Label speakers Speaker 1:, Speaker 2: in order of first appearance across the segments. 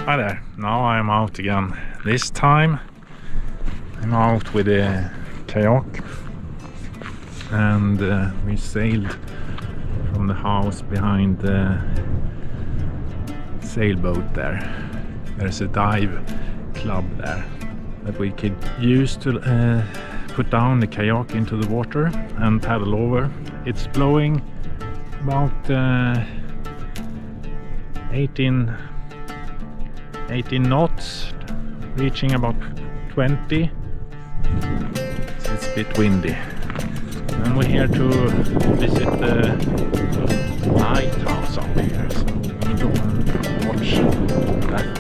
Speaker 1: Hi there, now I'm out again. This time I'm out with a kayak and we sailed from the house behind the sailboat there. There's a dive club there that we could use to put down the kayak into the water and paddle over. It's blowing about 18 knots, reaching about 20. So it's a bit windy. And we're here to visit the lighthouse up here, so we're gonna go and watch that.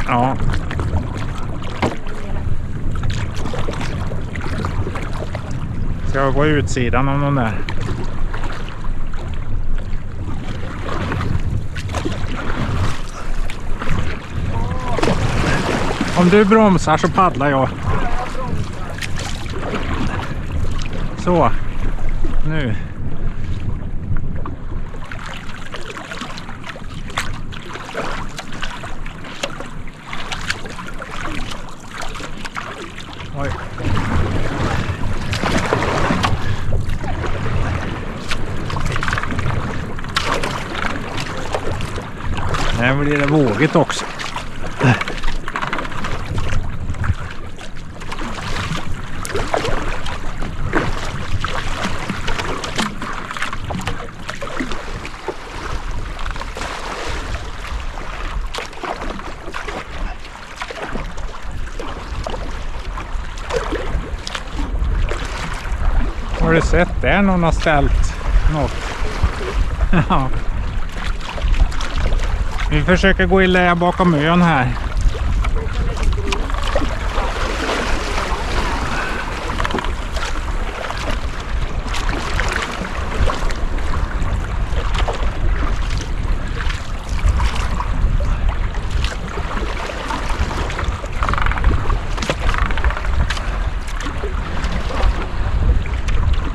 Speaker 1: Ja. Ska jag gå utsidan om den där? Om du bromsar så paddlar jag. Så. Nu. Oj. Här blir det vågigt också. Har du sett där någon har ställt något? Ja. Vi försöker gå i lä bakom ön här.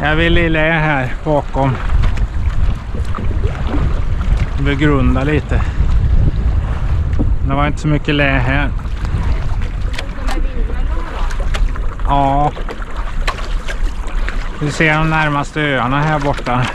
Speaker 1: Jag vill i lä här bakom. Begrunda lite. Det var inte så mycket lä här. Ja. Vi ser de närmaste öarna här borta.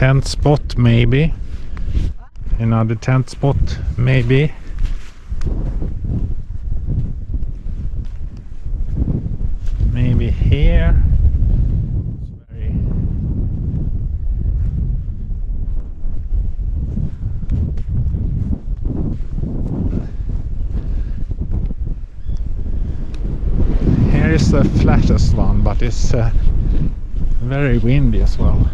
Speaker 1: tent spot maybe. Another tent spot maybe. Maybe here. Here is the flattest one, but it's very windy as well.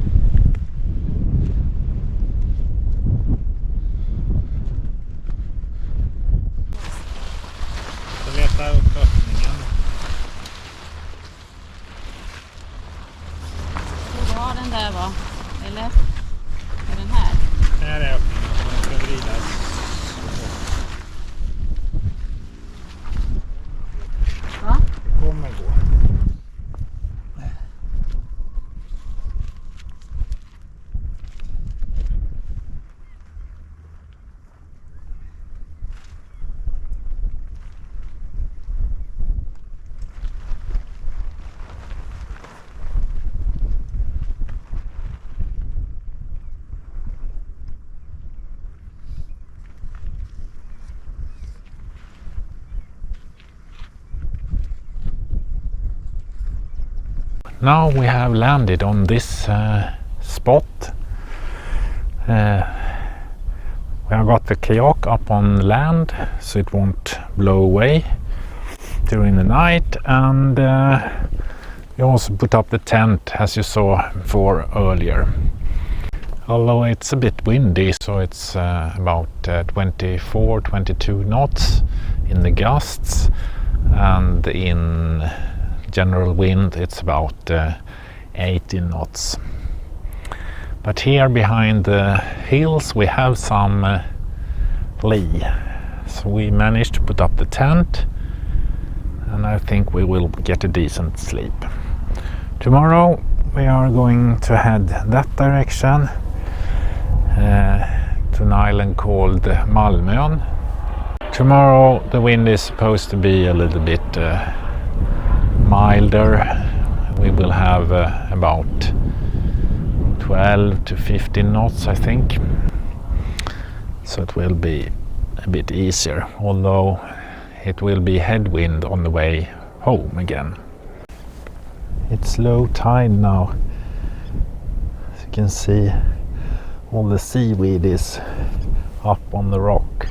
Speaker 1: Så leta upp öppningen.
Speaker 2: Du har den där va? Eller? Är den här?
Speaker 1: Här är öppningen, så den ska vridas.
Speaker 2: Va?
Speaker 1: Det kommer gå. Now we have landed on this spot. We have got the kayak up on land so it won't blow away during the night, and we also put up the tent as you saw before earlier. Although it's a bit windy, so it's about 24-22 knots in the gusts, and in general wind it's about 18 knots. But here behind the hills we have some lee, so we managed to put up the tent, and I think we will get a decent sleep. Tomorrow we are going to head that direction to an island called Malmön. Tomorrow the wind is supposed to be a little bit milder. We will have about 12 to 15 knots, I think, so it will be a bit easier, although it will be headwind on the way home again. It's low tide now, as you can see all the seaweed is up on the rock.